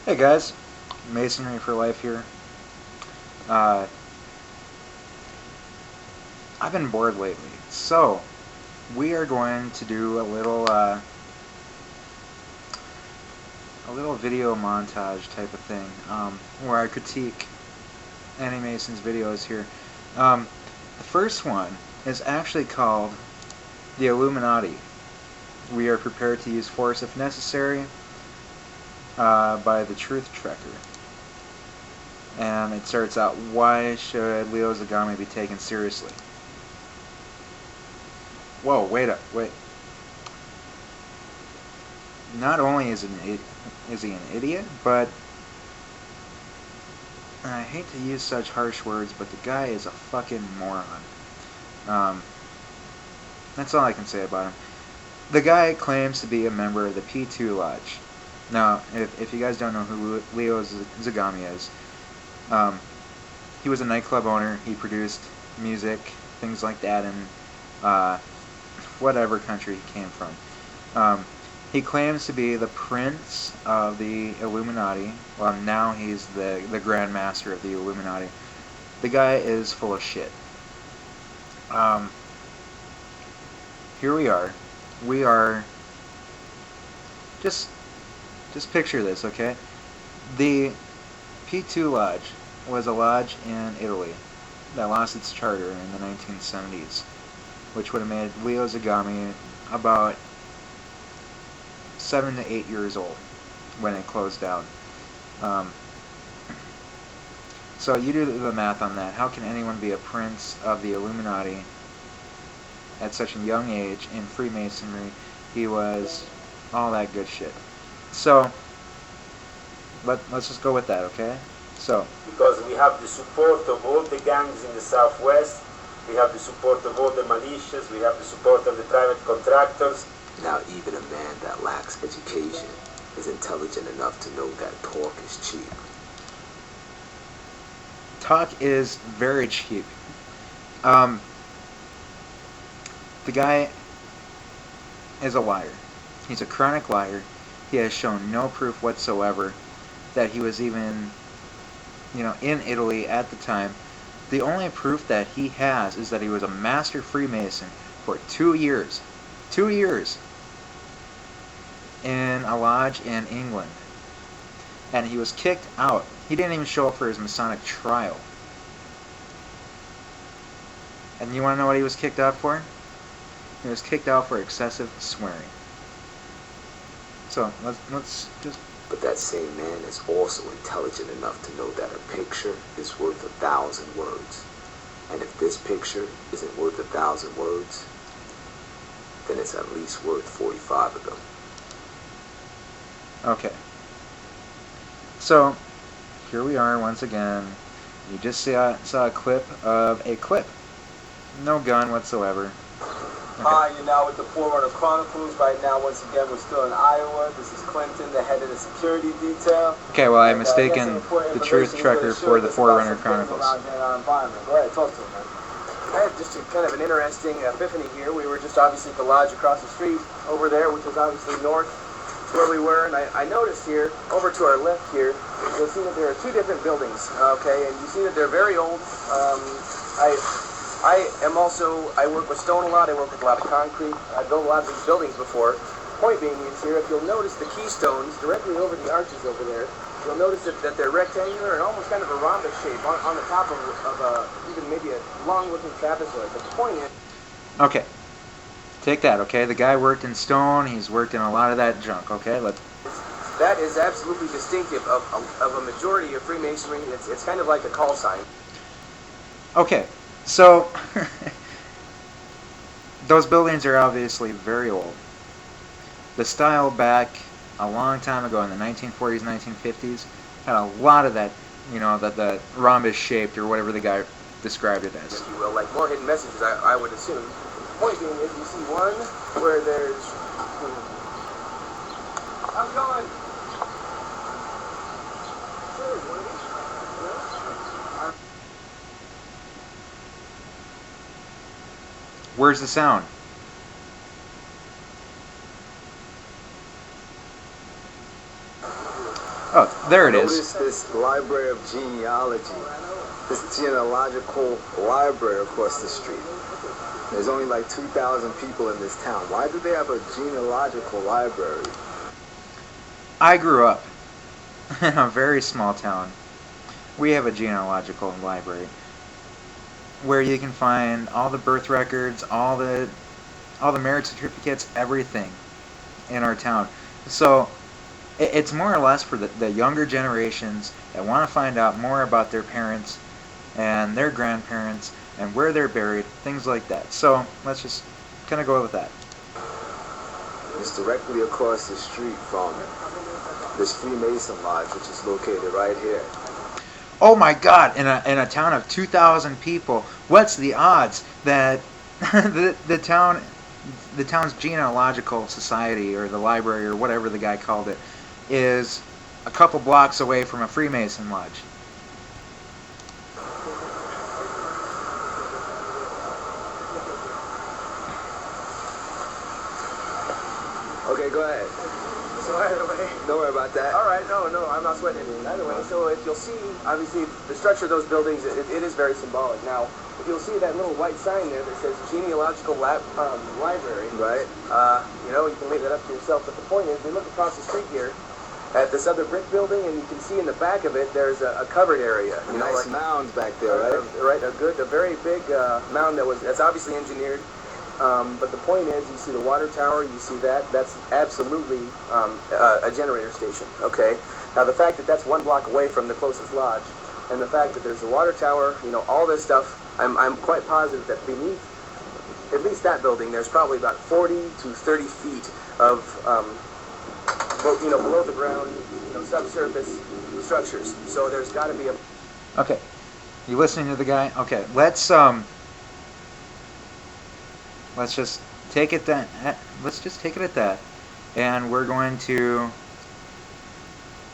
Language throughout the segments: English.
Hey guys, Masonry for Life here. Uh, I've been bored lately, so we are going to do a little video montage type of thing, where I critique Annie Mason's videos here. The first one is actually called the Illuminati. We are prepared to use force if necessary, by the Truth Trekker. And it starts out, why should Leo Zagami be taken seriously? Whoa, wait. Not only is he an idiot, but I hate to use such harsh words, but the guy is a fucking moron. That's all I can say about him. The guy claims to be a member of the P2 Lodge. Now, if you guys don't know who Leo Zagami is, he was a nightclub owner. He produced music, things like that, in whatever country he came from. He claims to be the prince of the Illuminati. Well, now he's the Grand Master of the Illuminati. The guy is full of shit. Here we are. We are... Just picture this, okay? The P2 Lodge was a lodge in Italy that lost its charter in the 1970s, which would have made Leo Zagami about 7 to 8 years old when it closed down. So you do the math on that. How can anyone be a prince of the Illuminati at such a young age in Freemasonry? He was all that good shit. So let's just go with that, okay? So because we have the support of all the gangs in the southwest, we have the support of all the militias, we have the support of the private contractors. Now even a man that lacks education is intelligent enough to know that talk is cheap. Talk is very cheap. The guy is a liar. He's a chronic liar. He has shown no proof whatsoever that he was even, in Italy at the time. The only proof that he has is that he was a master Freemason for 2 years. 2 years. In a lodge in England. And he was kicked out. He didn't even show up for his Masonic trial. And you want to know what he was kicked out for? He was kicked out for excessive swearing. So, let's just... But that same man is also intelligent enough to know that a picture is worth 1,000 words. And if this picture isn't worth 1,000 words, then it's at least worth 45 of them. Okay. So, here we are once again. You just saw a clip of a clip. No gun whatsoever. Okay. Hi, you're now with the Forerunner Chronicles. Right now, once again, we're still in Iowa. This is Clinton, the head of the security detail. Okay, well, I mistaken the Truth Trekker for the Forerunner Chronicles. Go ahead, talk to him, man. I had just kind of an interesting epiphany here. We were just obviously at the lodge across the street over there, which was obviously north where we were, and I noticed here, over to our left here, you'll see that there are two different buildings, okay, and you see that they're very old. I work with stone a lot, I work with a lot of concrete. I've built a lot of these buildings before. Point being is here, if you'll notice the keystones directly over the arches over there, you'll notice that they're rectangular and almost kind of a rhombus shape on the top of even maybe a long-looking trapezoid. But the point is... Okay. Take that, okay? The guy worked in stone, he's worked in a lot of that junk, okay? That is absolutely distinctive of a majority of Freemasonry. It's kind of like a call sign. Okay, so those buildings are obviously very old. The style back a long time ago in the 1940s, 1950s had a lot of that, the rhombus shaped or whatever the guy described it as. If you will, like more hidden messages, I would assume. Point being is you see one where there's... I'm going... Where's the sound? Oh, there it is. Notice this library of genealogy, this genealogical library across the street. There's only like 2,000 people in this town. Why do they have a genealogical library? I grew up in a very small town. We have a genealogical library where you can find all the birth records, all the marriage certificates, everything in our town. So it's more or less for the younger generations that want to find out more about their parents and their grandparents and where they're buried, things like that. So let's just kind of go with that. It's directly across the street from this Freemason lodge, which is located right here. Oh my God! In a town of 2,000 people, what's the odds that the town's genealogical society or the library or whatever the guy called it is a couple blocks away from a Freemason lodge? Okay, go ahead. So either way, Don't worry about that. all right, no, I'm not sweating it. Either way, so if you'll see, obviously, the structure of those buildings, it is very symbolic. Now, if you'll see that little white sign there that says Genealogical Library, Right? you can leave that up to yourself. But the point is, we look across the street here at this other brick building, and you can see in the back of it, there's a covered area. Nice mounds back there, right? Right, a very big mound that's obviously engineered. But the point is, you see the water tower, you see that's absolutely a generator station, okay? Now the fact that that's 1 block away from the closest lodge, and the fact that there's the water tower, all this stuff, I'm quite positive that beneath at least that building, there's probably about 40 to 30 feet of, below the ground, subsurface structures. So there's got to be a... Okay, you listening to the guy? Okay, let's just take it that. Let's just take it at that, and we're going to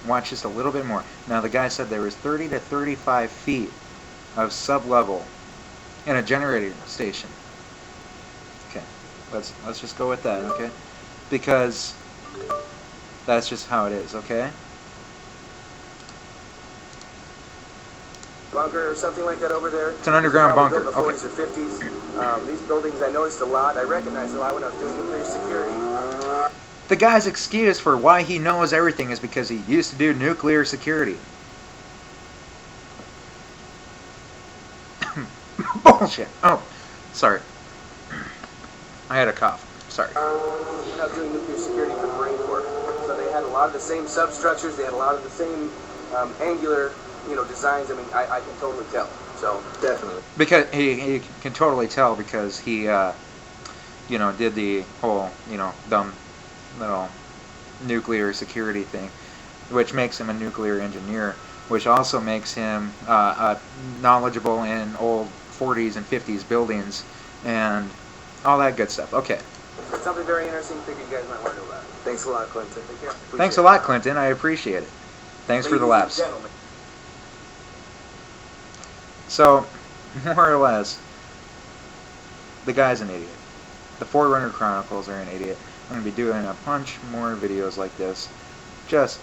watch just a little bit more. Now, the guy said there was 30 to 35 feet of sub-level in a generator station. Okay, let's just go with that. Okay, because that's just how it is. Okay. bunker or something like that over there. It's an underground bunker. In the 40s or 50s. These buildings I noticed a lot. I recognized a lot when I was doing nuclear security. The guy's excuse for why he knows everything is because he used to do nuclear security. Bullshit. Oh, sorry. I had a cough. Sorry. When I was doing nuclear security for the Marine Corps, so they had a lot of the same substructures. They had a lot of the same angular, designs. I mean, I can totally tell. So Definitely. Because he can totally tell because he, did the whole, dumb little nuclear security thing, which makes him a nuclear engineer, which also makes him knowledgeable in old 40s and 50s buildings and all that good stuff. Okay. it's something very interesting. Figured you guys might want to know about it. Thanks a lot, Clinton. Take care. Thanks a lot, Clinton. I appreciate it. Thanks for the laughs. Ladies and gentlemen. So, more or less, the guy's an idiot. The Forerunner Chronicles are an idiot. I'm going to be doing a bunch more videos like this, just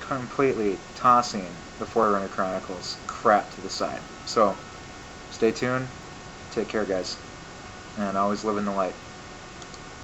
completely tossing the Forerunner Chronicles crap to the side. So, stay tuned. Take care, guys. And always live in the light.